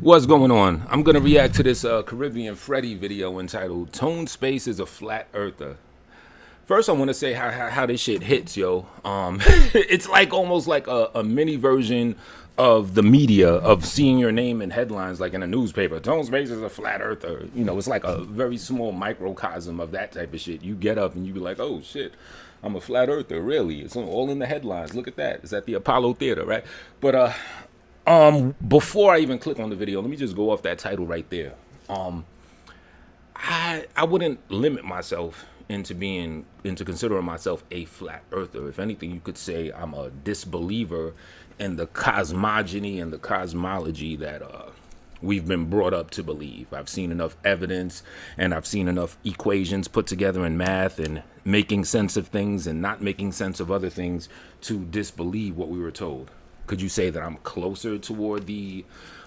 What's going on? I'm gonna react to this Caribbean Freddy video entitled "Tone Space is a Flat Earther." First, I want to say how this shit hits, yo. It's like almost like a mini version of the media of seeing your name in headlines, like in a newspaper. Tone Space is a flat earther. You know, it's like a very small microcosm of that type of shit. You get up and you be like, oh shit, I'm a flat earther. Really? It's all in the headlines. Look at that. It's at the Apollo Theater, right? But before I even click on the video, let me just go off that title right there. I wouldn't limit myself into considering myself a flat earther. If anything, you could say I'm a disbeliever in the cosmogony and the cosmology that we've been brought up to believe. I've seen enough evidence and I've seen enough equations put together in math and making sense of things and not making sense of other things to disbelieve what we were told. Could you say that I'm closer toward the,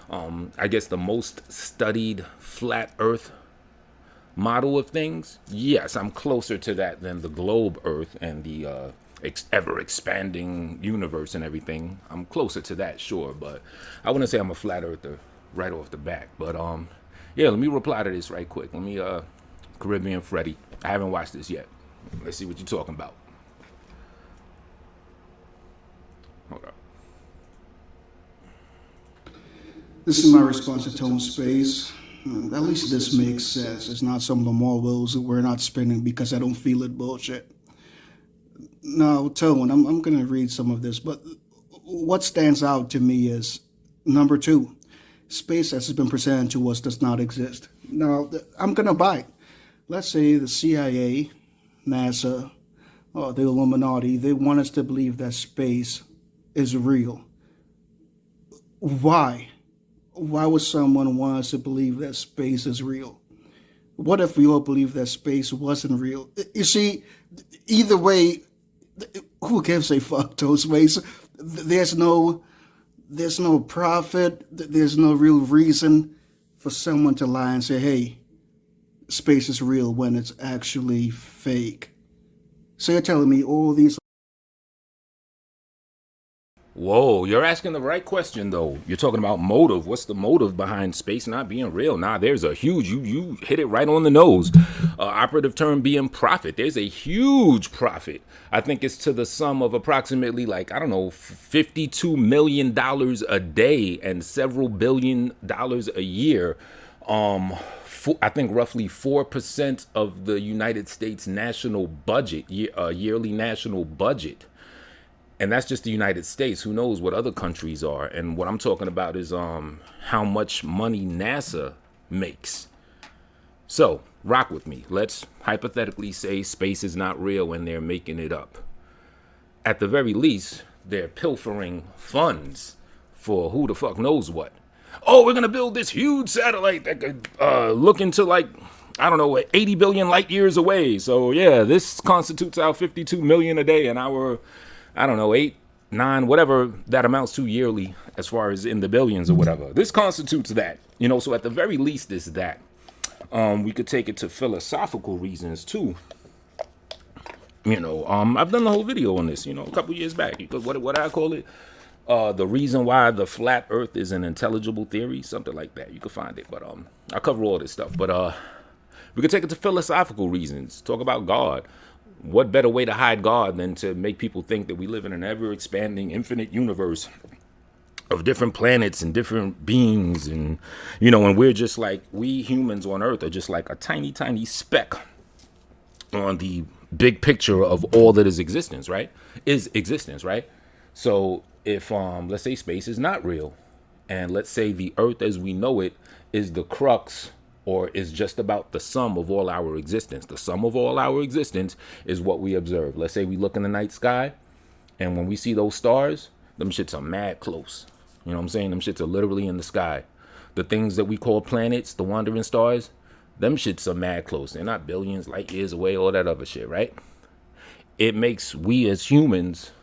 I guess, the most studied flat earth model of things? Yes, I'm closer to that than the globe earth and the ever expanding universe and everything. I'm closer to that, sure, but I wouldn't say I'm a flat earther right off the bat. But yeah, let me reply to this right quick. Let me Caribbean Freddy. I haven't watched this yet. Let's see what you're talking about. Hold up. This is my response to Tone Space. At least this makes sense. It's not some of the marbles that we're not spending because I don't feel it bullshit. Now, Tone, I'm going to read some of this, but what stands out to me is number 2, space as has been presented to us does not exist. Now, I'm going to buy it. Let's say the CIA, NASA, or the Illuminati, they want us to believe that space is real. Why? Why would someone want us to believe that space is real? What if we all believe that space wasn't real? You see, either way, who gives a fuck to space? There's no profit. There's no real reason for someone to lie and say, hey, space is real when it's actually fake. So you're telling me all these... Whoa, you're asking the right question, though. You're talking about motive. What's the motive behind space not being real? Nah, there's a huge, you hit it right on the nose. Operative term being profit. There's a huge profit. I think it's to the sum of approximately, like, I don't know, $52 million a day and several $1 billion a year. I think roughly 4% of the United States national budget, yearly national budget. And that's just the United States. Who knows what other countries are? And what I'm talking about is how much money NASA makes. So, rock with me. Let's hypothetically say space is not real and they're making it up. At the very least, they're pilfering funds for who the fuck knows what. Oh, we're going to build this huge satellite that could look into, like, I don't know, 80 billion light years away. So, yeah, this constitutes our 52 million a day and our... I don't know, 8, 9, whatever that amounts to yearly as far as in the billions or whatever. This constitutes that, you know, so at the very least is that. We could take it to philosophical reasons too. You know, I've done the whole video on this, you know, a couple years back. What I call it? The reason why the flat earth is an intelligible theory, something like that. You can find it, but I'll cover all this stuff. But we could take it to philosophical reasons, talk about God. What better way to hide God than to make people think that we live in an ever-expanding, infinite universe of different planets and different beings, and, you know, and we're just like, we humans on Earth are just like a tiny, tiny speck on the big picture of all that is existence, right? So if, let's say space is not real, and let's say the Earth as we know it is the crux or is just about the sum of all our existence. The sum of all our existence is what we observe. Let's say we look in the night sky, and when we see those stars, them shits are mad close. You know what I'm saying? Them shits are literally in the sky. The things that we call planets, the wandering stars, them shits are mad close. They're not billions light years away, all that other shit, right? It makes we as humans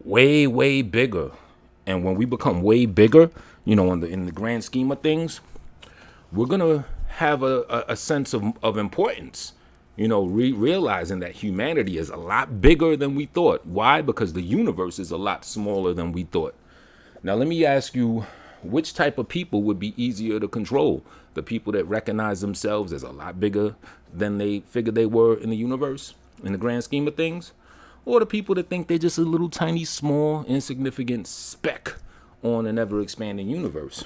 way, way bigger. And when we become way bigger, you know, in the grand scheme of things, we're going to have a sense of importance, you know, realizing that humanity is a lot bigger than we thought. Why? Because the universe is a lot smaller than we thought. Now, let me ask you which type of people would be easier to control? The people that recognize themselves as a lot bigger than they figured they were in the universe, in the grand scheme of things? Or the people that think they're just a little tiny, small, insignificant speck on an ever-expanding universe?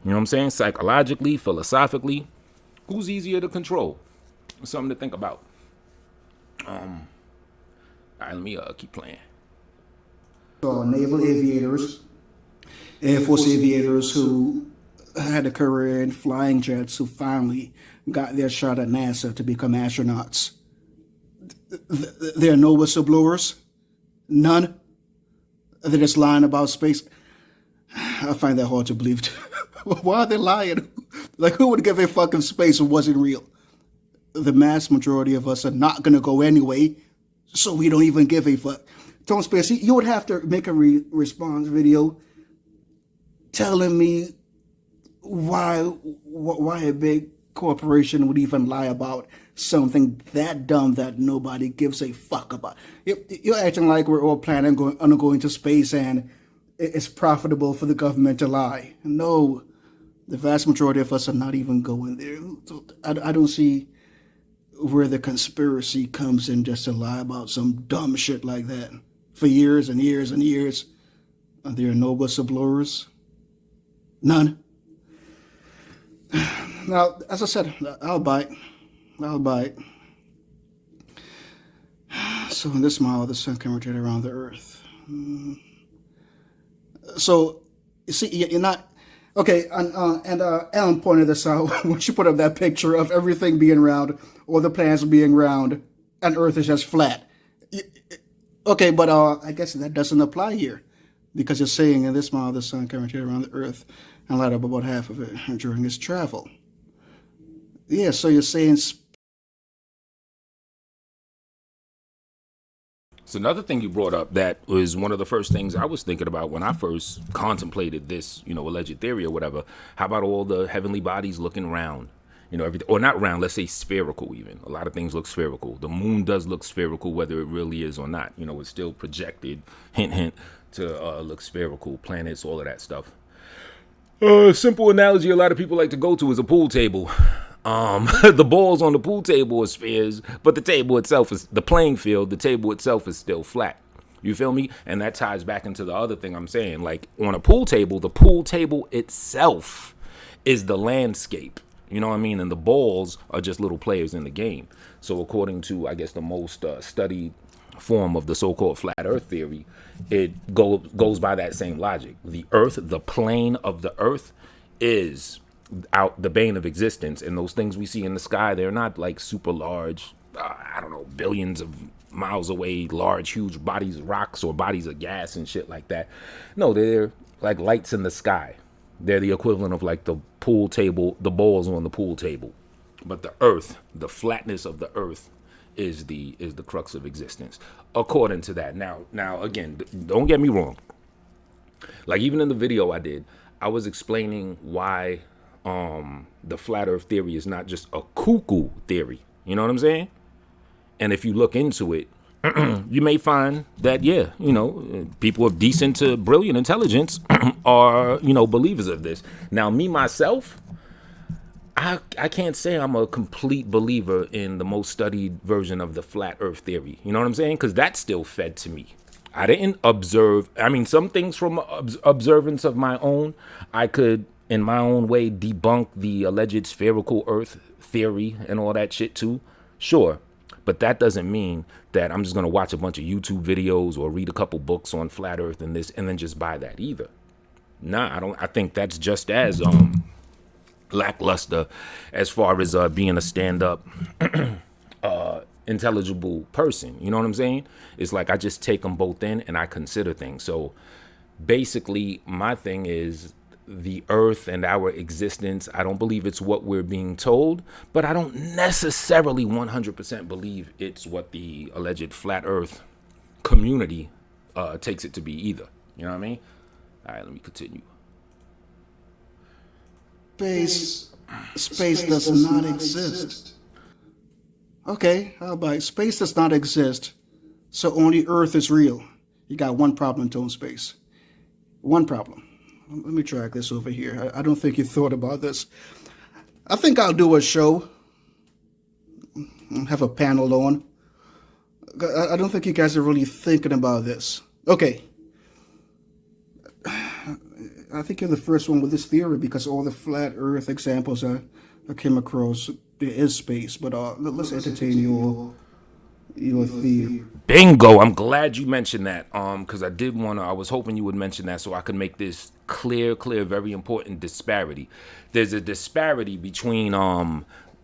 You know what I'm saying? Psychologically, philosophically, who's easier to control? Something to think about. All right, let me keep playing. Naval aviators, Air Force aviators who had a career in flying jets who finally got their shot at NASA to become astronauts. There are no whistleblowers? None? They're just lying about space? I find that hard to believe. Why are they lying? Like, who would give a fucking space if it wasn't real? The mass majority of us are not going to go anyway, so we don't even give a fuck. Tone Space, you would have to make a response video telling me why a big corporation would even lie about something that dumb that nobody gives a fuck about. You're acting like we're all planning on going to space and it's profitable for the government to lie. No, the vast majority of us are not even going there. So I don't see where the conspiracy comes in just to lie about some dumb shit like that for years and years and years. And there are no whistleblowers? None. Now, as I said, I'll bite. So in this model, the sun can rotate around the earth. So, you see, you're not... Okay, and Alan pointed this out when she put up that picture of everything being round, or the planets being round, and Earth is just flat. Okay, but I guess that doesn't apply here, because you're saying in this model the sun can rotate around the Earth and light up about half of it during its travel. Yeah, so you're saying... So another thing you brought up that was one of the first things I was thinking about when I first contemplated this, alleged theory or whatever. How about all the heavenly bodies looking round? Everything, or not round, let's say spherical even. A lot of things look spherical. The moon does look spherical, whether it really is or not. It's still projected, hint, to look spherical. Planets, all of that stuff. Simple analogy a lot of people like to go to is a pool table. The balls on the pool table are spheres, but the table itself is the playing field. The table itself is still flat. You feel me? And that ties back into the other thing I'm saying. Like on a pool table, the pool table itself is the landscape. You know what I mean? And the balls are just little players in the game. So according to, I guess, the most studied form of the so-called flat earth theory, it goes by that same logic. The earth, the plane of the earth is out the bane of existence, and those things we see in the sky, they're not like super large, billions of miles away, large, huge bodies of rocks or bodies of gas and shit like that. No, they're like lights in the sky. They're the equivalent of like the pool table, the balls on the pool table. But the earth, the flatness of the earth is the crux of existence, according to that. Now again, don't get me wrong. Like even in the video I did, I was explaining why the flat earth theory is not just a cuckoo theory. You know what I'm saying? And if you look into it, you may find that, people of decent to brilliant intelligence are, believers of this. Now, me, myself, I can't say I'm a complete believer in the most studied version of the flat earth theory. You know what I'm saying? Because that's still fed to me. I didn't observe. I mean, some things from observance of my own, I could, in my own way, debunk the alleged spherical earth theory and all that shit too. Sure. But that doesn't mean that I'm just going to watch a bunch of YouTube videos or read a couple books on flat earth and this and then just buy that either. Nah, I don't. I think that's just as lackluster as far as being a stand-up intelligible person. You know what I'm saying? It's like I just take them both in and I consider things. So basically my thing is the earth and our existence, I don't believe it's what we're being told, but I don't necessarily 100% believe it's what the alleged flat earth community takes it to be either. You know what I mean? All right, let me continue. Space does not exist. Okay, how about space does not exist, so only Earth is real. You got one problem, Tone Space. One problem. Let me track this over here. I don't think you thought about this. I think I'll do a show, have a panel on. I don't think you guys are really thinking about this. Okay. I think you're the first one with this theory because all the flat Earth examples I came across, there is space. But let's entertain your theory. Bingo! I'm glad you mentioned that. Because I was hoping you would mention that so I could make this clear, very important disparity. There's a disparity between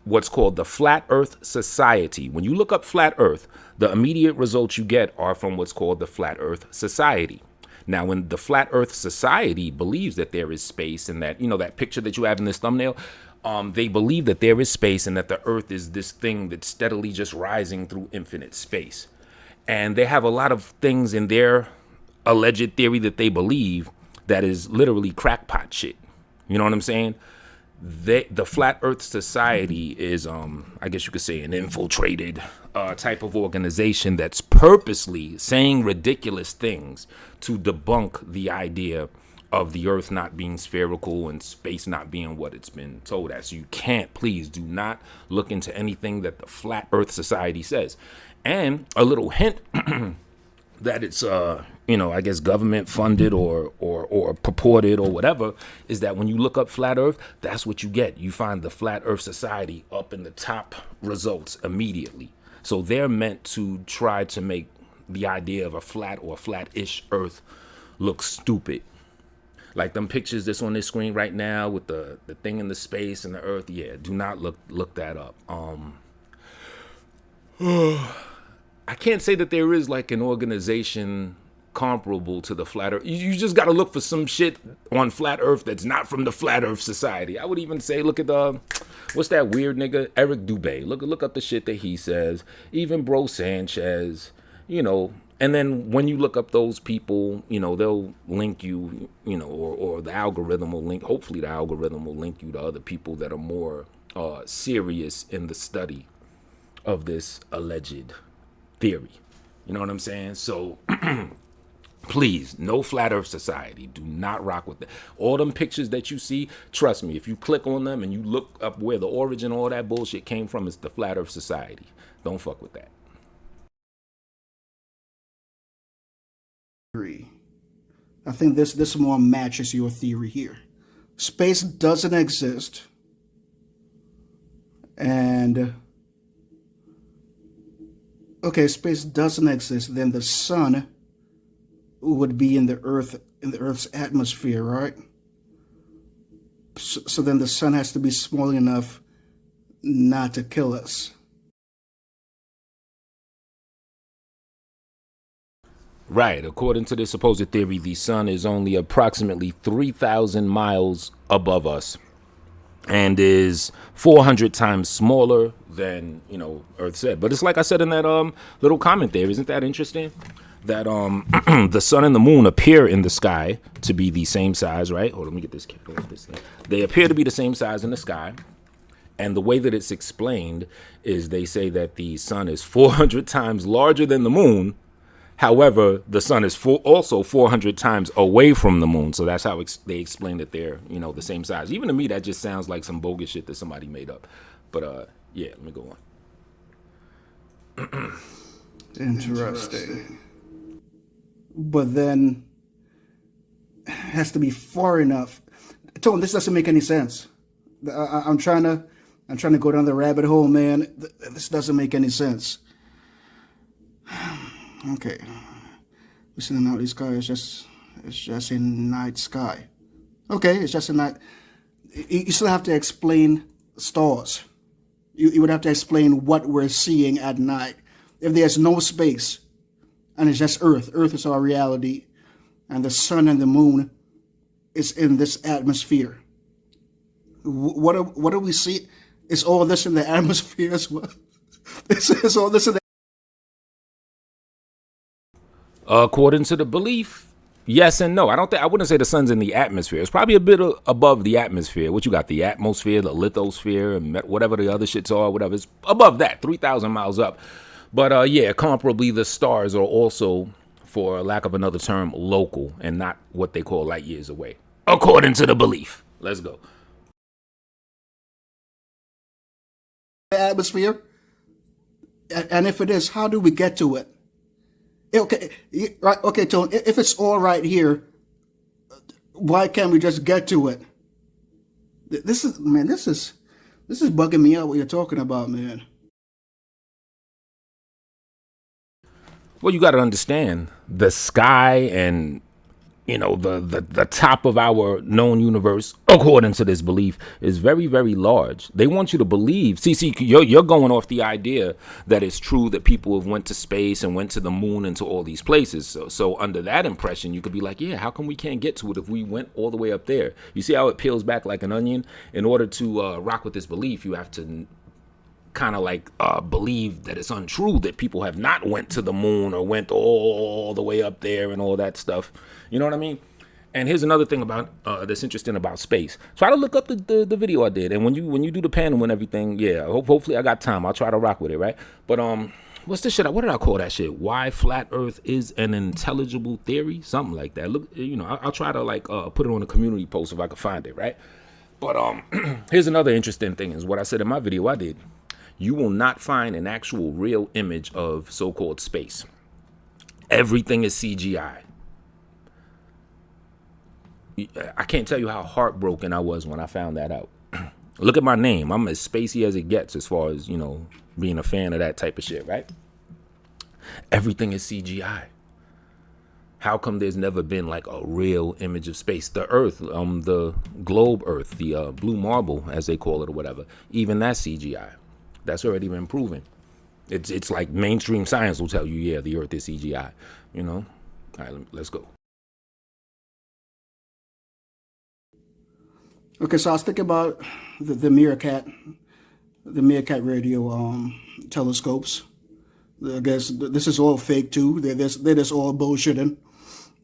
what's called the Flat Earth Society. When you look up Flat Earth, the immediate results you get are from what's called the Flat Earth Society. Now, when the Flat Earth Society believes that there is space and that, that picture that you have in this thumbnail, they believe that there is space and that the Earth is this thing that's steadily just rising through infinite space. And they have a lot of things in their alleged theory that they believe that is literally crackpot shit. You know what I'm saying? The Flat Earth Society is, I guess you could say, an infiltrated type of organization that's purposely saying ridiculous things to debunk the idea of the Earth not being spherical and space not being what it's been told as. You can't, please do not look into anything that the Flat Earth Society says. And a little hint that it's I guess government funded or purported or whatever, is that when you look up Flat Earth, that's what you get. You find the Flat Earth Society up in the top results immediately. So they're meant to try to make the idea of a flat or flat-ish Earth look stupid. Like them pictures that's on this screen right now with the thing in the space and the Earth. Yeah, do not look that up. I can't say that there is like an organization comparable to the Flat Earth. You just got to look for some shit on Flat Earth that's not from the Flat Earth Society. I would even say, look at what's that weird nigga, Eric Dubé. Look up the shit that he says. Even Bro Sanchez, And then when you look up those people, they'll link you, or the algorithm will link. Hopefully, the algorithm will link you to other people that are more serious in the study of this alleged theory. You know what I'm saying? So please, no Flat Earth Society. Do not rock with that. All them pictures that you see, trust me, if you click on them and you look up where the origin of all that bullshit came from, it's the Flat Earth Society. Don't fuck with that. I think this more matches your theory here. Space doesn't exist. And okay, space doesn't exist, then the sun would be in the Earth's atmosphere, right? So then the sun has to be small enough not to kill us. Right. According to this supposed theory, the sun is only approximately 3,000 miles above us and is 400 times smaller than, Earth said. But it's like I said in that little comment there. Isn't that interesting? That the sun and the moon appear in the sky to be the same size, right? Hold on, let me get this cap off this thing. They appear to be the same size in the sky. And the way that it's explained is they say that the sun is 400 times larger than the moon. However, the sun is also 400 times away from the moon. So that's how they explain that they're, the same size. Even to me, that just sounds like some bogus shit that somebody made up. But yeah, let me go on. Interesting. But then it has to be far enough. Tone, this doesn't make any sense. I'm trying to go down the rabbit hole, man. This doesn't make any sense. Okay, we see the night sky. It's just a night sky. Okay, it's just a night. You still have to explain stars. You would have to explain what we're seeing at night. If there's no space and it's just Earth is our reality, and the sun and the moon is in this atmosphere. What do we see? Is all this in the atmosphere as well? Is all this in the According to the belief, yes and no. I wouldn't say the sun's in the atmosphere. It's probably a bit above the atmosphere. What you got? The atmosphere, the lithosphere, and whatever the other shits are, whatever. It's above that, 3,000 miles up. But yeah, comparably, the stars are also, for lack of another term, local and not what they call light years away. according to the belief. Let's go. Atmosphere? And if it is, how do we get to it? Okay, right. Okay, Tone. If it's all right here, why can't we just get to it? This is, man. This is bugging me out. What you're talking about, man. Well, you got to understand the sky and the top of our known universe, according to this belief, is very, very large. They want you to believe. See, you're going off the idea that it's true that people have went to space and went to the moon and to all these places. So under that impression, you could be like, yeah, how come we can't get to it if we went all the way up there? You see how it peels back like an onion? In order to rock with this belief, you have to kind of like believe that it's untrue that people have not went to the moon or went all the way up there and all that stuff. You know what I mean? And here's another thing about that's interesting about space. Try to look up the video I did, and when you do the panel and everything, yeah, hopefully I got time. I'll try to rock with it, right? But what's this shit? What did I call that shit? Why flat Earth is an intelligible theory? Something like that. Look, I'll try to like put it on a community post if I can find it, right? But here's another interesting thing is what I said in my video I did. You will not find an actual real image of so-called space. Everything is CGI. I can't tell you how heartbroken I was when I found that out. Look at my name. I'm as spacey as it gets as far as, being a fan of that type of shit, right? Everything is CGI. How come there's never been like a real image of space? The Earth, the globe Earth, the blue marble, as they call it or whatever, even that's CGI. That's already been proven. It's like mainstream science will tell you, yeah, the Earth is CGI. All right, let's go. Okay, so I was thinking about the Meerkat radio telescopes. I guess this is all fake too. They're just all bullshitting.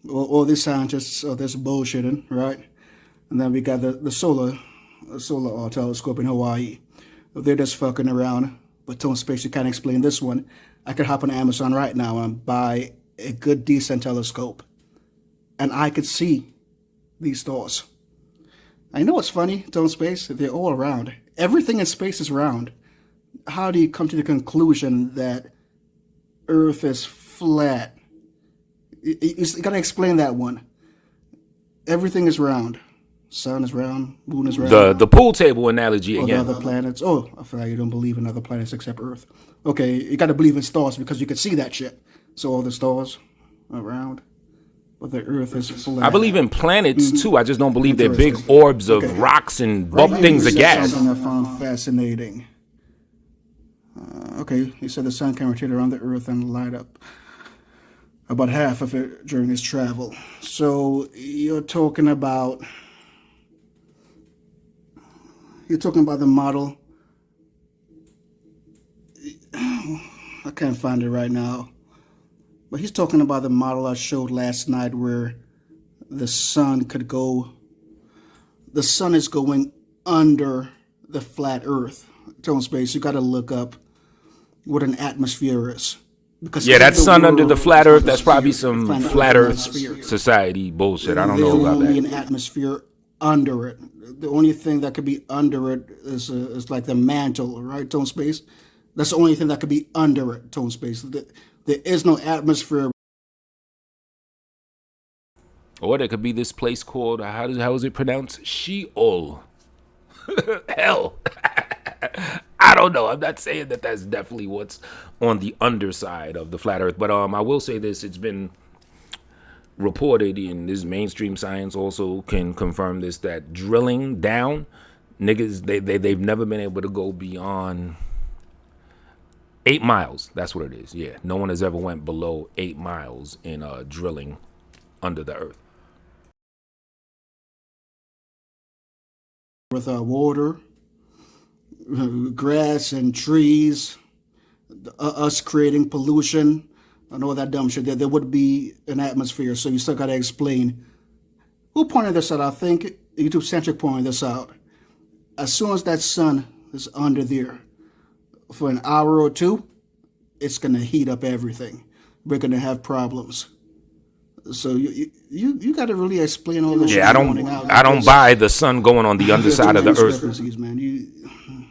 All these scientists are just bullshitting, right? And then we got the solar telescope in Hawaii. They're just fucking around. But Tone Space, you can't explain this one. I could hop on Amazon right now and buy a good, decent telescope. And I could see these stars. I know what's funny, Tone Space? They're all around. Everything in space is round. How do you come to the conclusion that Earth is flat? You gotta explain that one. Everything is round. Sun is round, moon is round. The pool table analogy or again. The other planets. Oh, I forgot you don't believe in other planets except Earth. Okay, you got to believe in stars because you can see that shit. So all the stars are round, but the Earth is flat. I believe in planets too. I just don't believe they're big orbs of rocks and things of gas. Something I found fascinating. Okay, he said the sun can rotate around the Earth and light up about half of it during its travel. So you're talking about the model. I can't find it right now. But he's talking about the model I showed last night where the sun is going under the flat Earth. Tone Space, you got to look up what an atmosphere is. Because that sun under the flat Earth, that's probably some flat Earth society bullshit. I don't know about that. There's only an atmosphere under it. The only thing that could be under it is like the mantle, right, Tone Space? That's the only thing that could be under it, Tone Space. There is no atmosphere. Or there could be this place called, how is it pronounced? Sheol. Hell. I don't know. I'm not saying that that's definitely what's on the underside of the flat Earth. But I will say this. It's been reported, in this mainstream science also can confirm this, that drilling down, niggas, they've never been able to go beyond 8 miles. That's what it is. Yeah, no one has ever went below 8 miles in drilling under the Earth. With water, grass and trees, us creating pollution and all that dumb shit, there would be an atmosphere. So you still got to explain. Who pointed this out? I think YouTube Centric pointed this out. As soon as that sun is under there for an hour or two, it's going to heat up everything. We're going to have problems. So you got to really explain all this shit Yeah, I you're pointing don't out I don't because buy the sun going on the there are too underside of many the earth. discrepancies, man.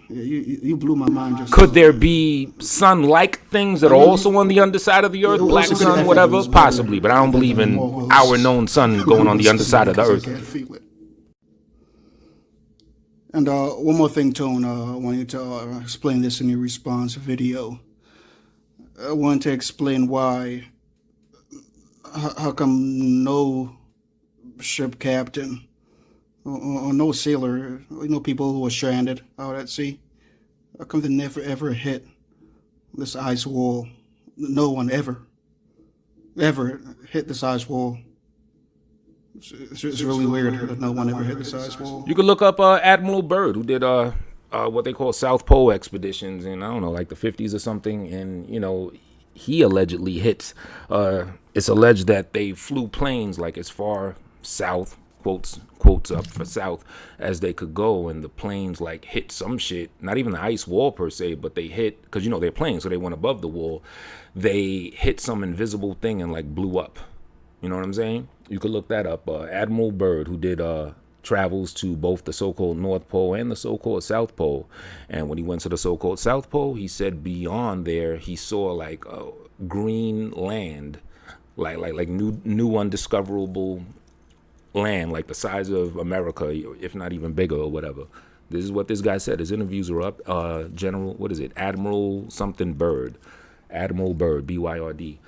You blew my mind just Could now. there be sun-like things that I are also mean, on the underside of the it earth, black also could sun, have whatever? evidence, brother, Possibly, but I don't that believe the in our Marvels known sun going on aren't the the sun underside of the because they earth. can't feel it. And one more thing, Tone, I want you to explain this in your response video. I want to explain why, how come no ship captain or no sailor, people who were stranded out at sea, how come they never ever hit this ice wall? No one ever hit this ice wall. It's really weird that no one ever hit this ice wall. You could look up Admiral Byrd, who did what they call South Pole expeditions in, I don't know, like the 50s or something, and he allegedly hits. It's alleged that they flew planes like as far south, quotes up for south, as they could go, and the planes like hit some shit, not even the ice wall per se, but they hit, because they're planes, so they went above the wall. They hit some invisible thing and like blew up. You know what I'm saying? You could look that up. Admiral Byrd, who did travels to both the so-called North Pole and the so-called South Pole. And when he went to the so-called South Pole, he said beyond there, he saw like green land, like new undiscoverable land, like the size of America, if not even bigger or whatever. This is what this guy said. His interviews are up. General, what is it? Admiral something Byrd. Admiral Byrd, Byrd.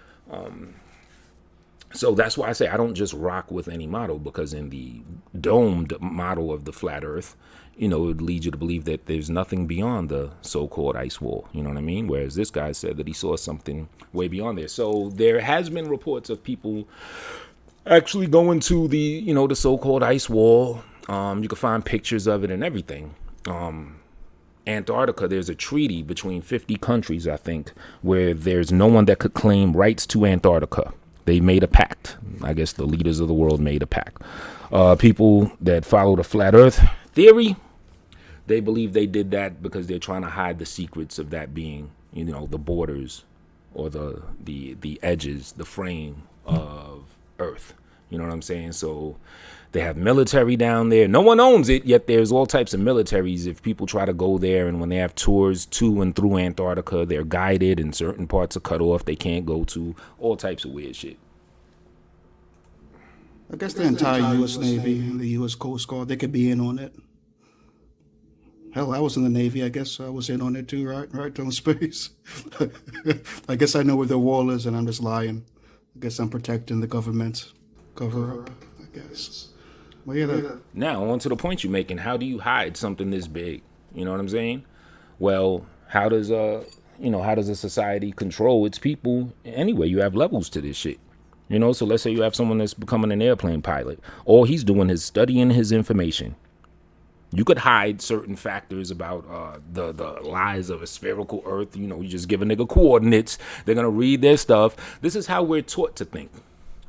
So that's why I say I don't just rock with any model, because in the domed model of the flat earth, it would lead you to believe that there's nothing beyond the so-called ice wall. You know what I mean? Whereas this guy said that he saw something way beyond there. So there has been reports of people actually going to the, the so-called ice wall. You can find pictures of it and everything. Antarctica, there's a treaty between 50 countries, I think, where there's no one that could claim rights to Antarctica. They made a pact. I guess the leaders of the world made a pact. People that follow the flat earth theory, they believe they did that because they're trying to hide the secrets of that being, the borders or the edges, the frame of earth. You know what I'm saying? So they have military down there. No one owns it, yet there's all types of militaries. If people try to go there, and when they have tours to and through Antarctica, they're guided and certain parts are cut off. They can't go to all types of weird shit. I guess the entire U.S. Navy and the U.S. Coast Guard, they could be in on it. Hell, I was in the Navy. I guess I was in on it too, right? Right, on space. I guess I know where the wall is, and I'm just lying. I guess I'm protecting the government's cover-up, I guess. Well, yeah, Now, on to the point you're making. How do you hide something this big? You know what I'm saying? Well, how does a society control its people? Anyway, you have levels to this shit. So let's say you have someone that's becoming an airplane pilot. All he's doing is studying his information. You could hide certain factors about the lies of a spherical earth. You just give a nigga coordinates. They're going to read their stuff. This is how we're taught to think.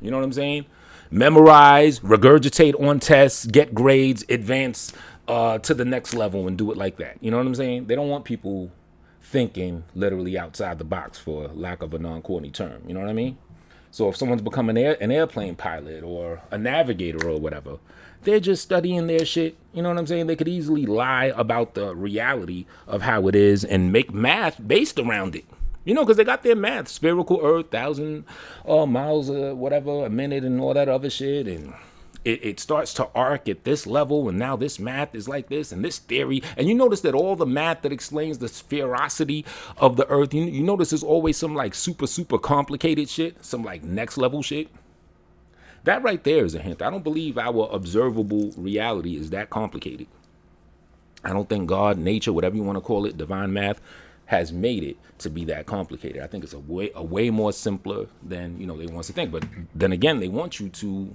You know what I'm saying? Memorize, regurgitate on tests, get grades, advance to the next level and do it like that. You know what I'm saying? They don't want people thinking literally outside the box, for lack of a non-corny term. You know what I mean? So if someone's becoming an airplane pilot or a navigator or whatever, they're just studying their shit. You know what I'm saying? They could easily lie about the reality of how it is and make math based around it. Because they got their math, spherical earth, 1,000 miles, whatever, a minute, and all that other shit. And it starts to arc at this level, and now this math is like this, and this theory. And you notice that all the math that explains the sphericity of the earth, you notice there's always some like super, super complicated shit, some like next level shit. That right there is a hint. I don't believe our observable reality is that complicated. I don't think God, nature, whatever you want to call it, divine math, has made it to be that complicated. I think it's a way more simpler than they want us to think. But then again, they want you to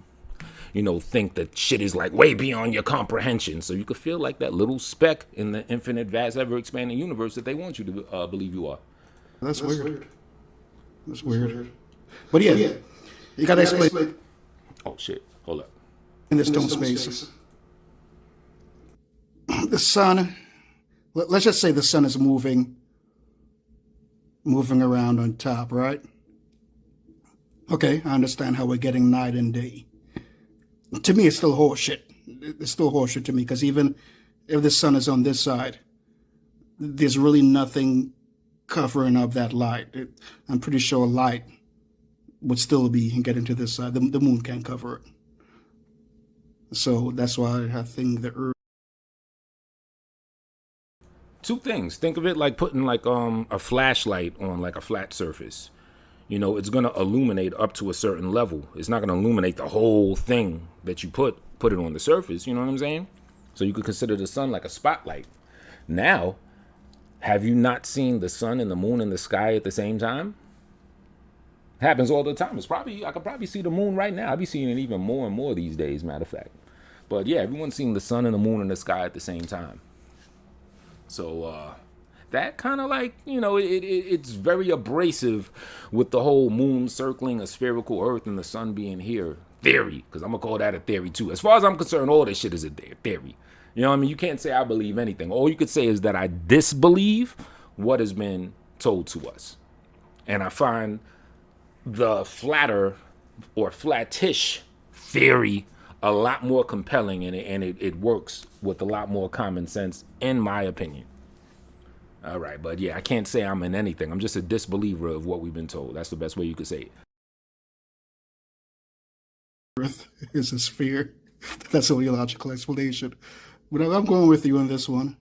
think that shit is like way beyond your comprehension, so you could feel like that little speck in the infinite, vast, ever expanding universe that they want you to believe you are. that's weird. That's weird. But yeah, you gotta explain Oh shit, hold up. in this stone space. The sun, let's just say the sun is moving around on top, right? Okay, I understand how we're getting night and day. To me, it's still horseshit. It's still horseshit to me because even if the sun is on this side, there's really nothing covering up that light. I'm pretty sure light would still be getting to this side. The moon can't cover it. So that's why I think the Earth. Two things. Think of it like putting like a flashlight on like a flat surface. You know, it's gonna illuminate up to a certain level. It's not gonna illuminate the whole thing that you put it on the surface. You know what I'm saying? So you could consider the sun like a spotlight. Now, have you not seen the sun and the moon in the sky at the same time? Happens all the time. I could probably see the moon right now. I'll be seeing it even more and more these days, matter of fact. But yeah, everyone's seeing the sun and the moon in the sky at the same time. So that kind of like, you know, it's very abrasive with the whole moon circling a spherical earth and the sun being here. Theory, because I'm going to call that a theory too. As far as I'm concerned, all this shit is a theory. You know what I mean? You can't say I believe anything. All you could say is that I disbelieve what has been told to us. And I find the flatter or flattish theory a lot more compelling, and it works with a lot more common sense, in my opinion. All right, but yeah, I can't say I'm in anything. I'm just a disbeliever of what we've been told. That's the best way you could say it. Earth is a sphere. That's a logical explanation. But I'm going with you on this one.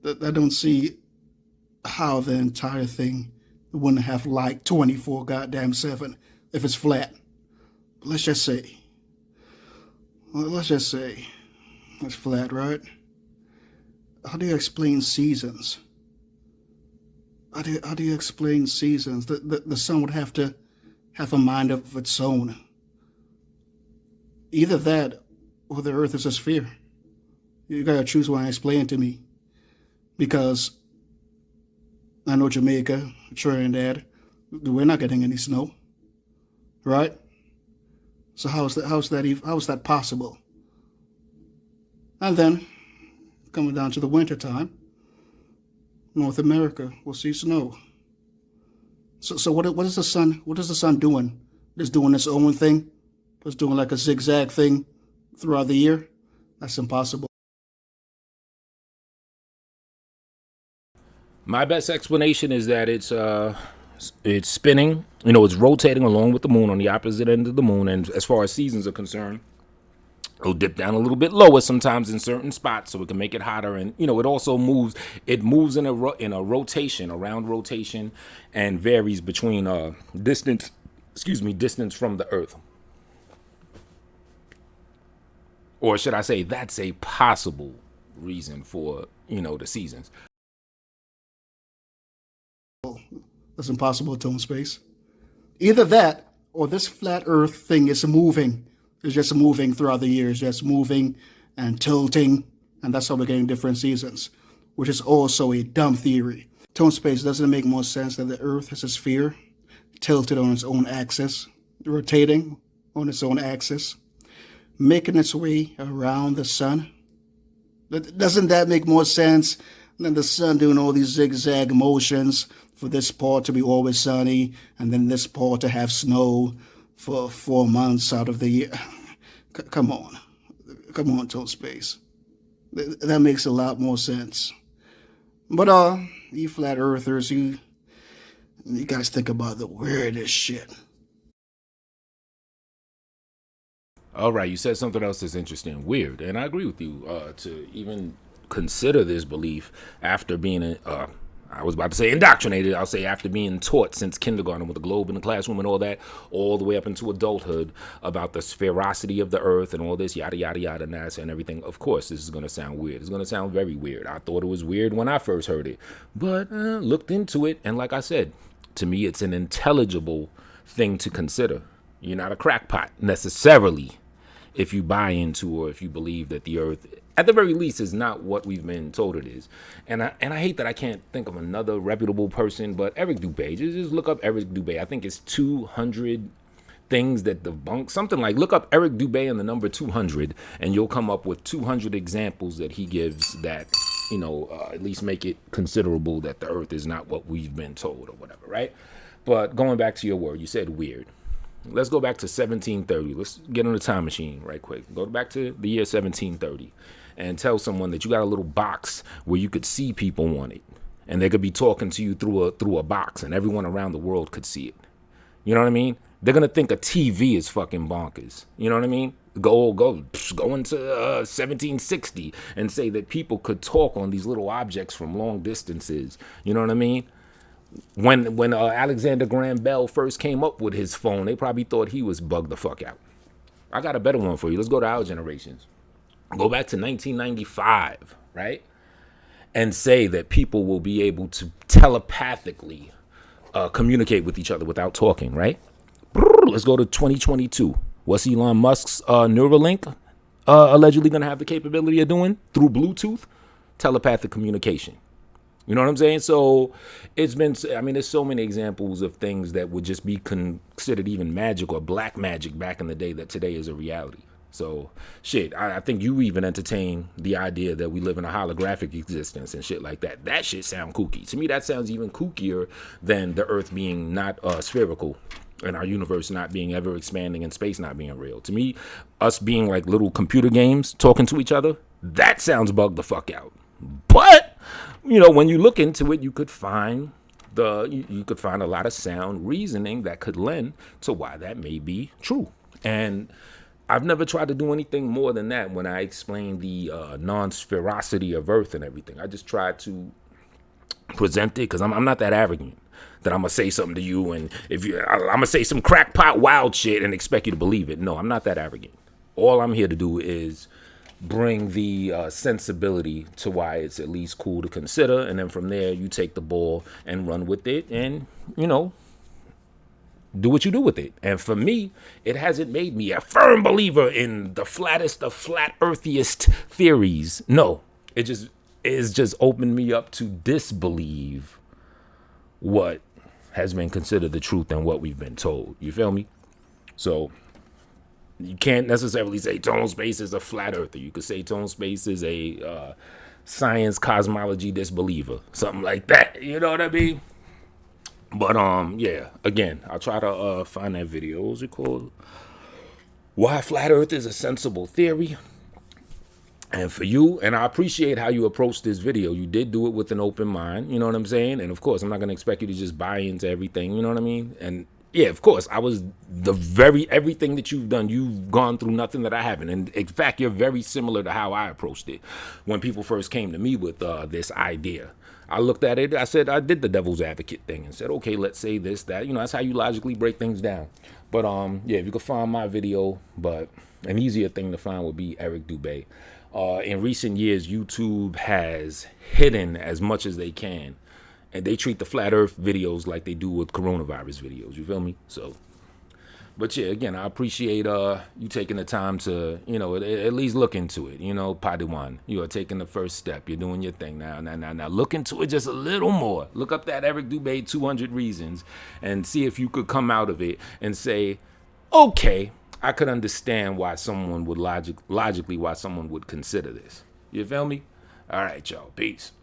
I don't see how the entire thing wouldn't have like 24 goddamn 7 if it's flat. Let's just say it's flat, right? How do you explain seasons? How do you explain seasons? The sun would have to have a mind of its own. Either that or the earth is a sphere. You gotta choose one and explain it to me. Because I know Jamaica, Trinidad, we're not getting any snow. Right? So how is that possible? And then, coming down to the winter time, North America will see snow. So what is the sun doing? Just doing its own thing? Just doing like a zigzag thing throughout the year? That's impossible. My best explanation is that it's spinning. You know, it's rotating along with the moon on the opposite end of the moon. And as far as seasons are concerned, it'll dip down a little bit lower sometimes in certain spots, so it can make it hotter. And you know, it also moves. It moves in a rotation, around rotation, and varies between distance from the Earth. Or should I say, that's a possible reason for, you know, the seasons. That's impossible to space. Either that or this flat earth thing is moving. It's just moving throughout the years, just moving and tilting, and that's how we're getting different seasons, which is also a dumb theory. Tone space doesn't make more sense that the earth is a sphere, tilted on its own axis, rotating on its own axis, making its way around the sun. Doesn't that make more sense than the sun doing all these zigzag motions for this part to be always sunny and then this part to have snow for 4 months out of the year? Come on, Tone Space. That makes a lot more sense. But you flat earthers, you guys think about the weirdest shit. All right, you said something else that's interesting, weird, and I agree with you. To even consider this belief after being, I was about to say indoctrinated. I'll say after being taught since kindergarten with the globe in the classroom and all that, all the way up into adulthood about the sphericity of the Earth and all this yada yada yada, NASA and everything. Of course, this is going to sound weird. It's going to sound very weird. I thought it was weird when I first heard it, but looked into it, and like I said, to me, it's an intelligible thing to consider. You're not a crackpot necessarily if you buy into or if you believe that the Earth, at the very least, is not what we've been told it is. And I hate that I can't think of another reputable person, but Eric Dubé. Just look up Eric Dubé. I think it's 200 things that debunk something like, look up Eric Dubé and the number 200, and you'll come up with 200 examples that he gives that, you know, at least make it considerable that the Earth is not what we've been told or whatever, right? But going back to your word, you said weird. Let's go back to 1730. Let's get on the time machine right quick. Go back to the year 1730 and tell someone that you got a little box where you could see people on it. And they could be talking to you through a box and everyone around the world could see it. You know what I mean? They're going to think a TV is fucking bonkers. You know what I mean? Go into 1760 and say that people could talk on these little objects from long distances. You know what I mean? When Alexander Graham Bell first came up with his phone, they probably thought he was bugged the fuck out. I got a better one for you. Let's go to our generations. Go back to 1995, right? And say that people will be able to telepathically communicate with each other without talking, right? Let's go to 2022. What's Elon Musk's Neuralink allegedly going to have the capability of doing through Bluetooth? Telepathic communication. You know what I'm saying? So it's been, I mean, there's so many examples of things that would just be considered even magic or black magic back in the day that today is a reality. So shit, I think you even entertain the idea that we live in a holographic existence and shit like that. That shit sound kooky. To me, that sounds even kookier than the earth being not spherical and our universe not being ever expanding and space not being real. To me, us being like little computer games talking to each other, that sounds bugged the fuck out. But, you know, when you look into it, you could find you could find a lot of sound reasoning that could lend to why that may be true. And I've never tried to do anything more than that when I explain the non-sphericity of Earth and everything. I just try to present it because I'm not that arrogant that I'm gonna say something to you and I'm gonna say some crackpot wild shit and expect you to believe it. No, I'm not that arrogant. All I'm here to do is bring the sensibility to why it's at least cool to consider, and then from there you take the ball and run with it and, you know, do what you do with it. And for me, it hasn't made me a firm believer in the flattest of flat earthiest theories. No, it just opened me up to disbelieve what has been considered the truth and what we've been told. You feel me? So you can't necessarily say Tone Space is a flat earther. You could say Tone Space is a science cosmology disbeliever, something like that. You know what I mean? But yeah. Again, I'll try to find that video. What's it called? Why Flat Earth is a Sensible Theory. And for you, and I appreciate how you approached this video. You did do it with an open mind. You know what I'm saying? And of course, I'm not gonna expect you to just buy into everything. You know what I mean? And yeah, of course, I was everything that you've done, you've gone through nothing that I haven't. And in fact, you're very similar to how I approached it when people first came to me with this idea. I looked at it, I said, I did the devil's advocate thing and said, okay, let's say this, that. You know, that's how you logically break things down. But yeah, if you could find my video, but an easier thing to find would be Eric Dubé. In recent years, YouTube has hidden as much as they can. And they treat the flat earth videos like they do with coronavirus videos. You feel me? So, but yeah, again, I appreciate you taking the time to, you know, at least look into it. You know, Padawan, you are taking the first step. You're doing your thing now. Now, look into it just a little more. Look up that Eric Dubé 200 Reasons and see if you could come out of it and say, okay, I could understand why someone would logically why someone would consider this. You feel me? All right, y'all. Peace.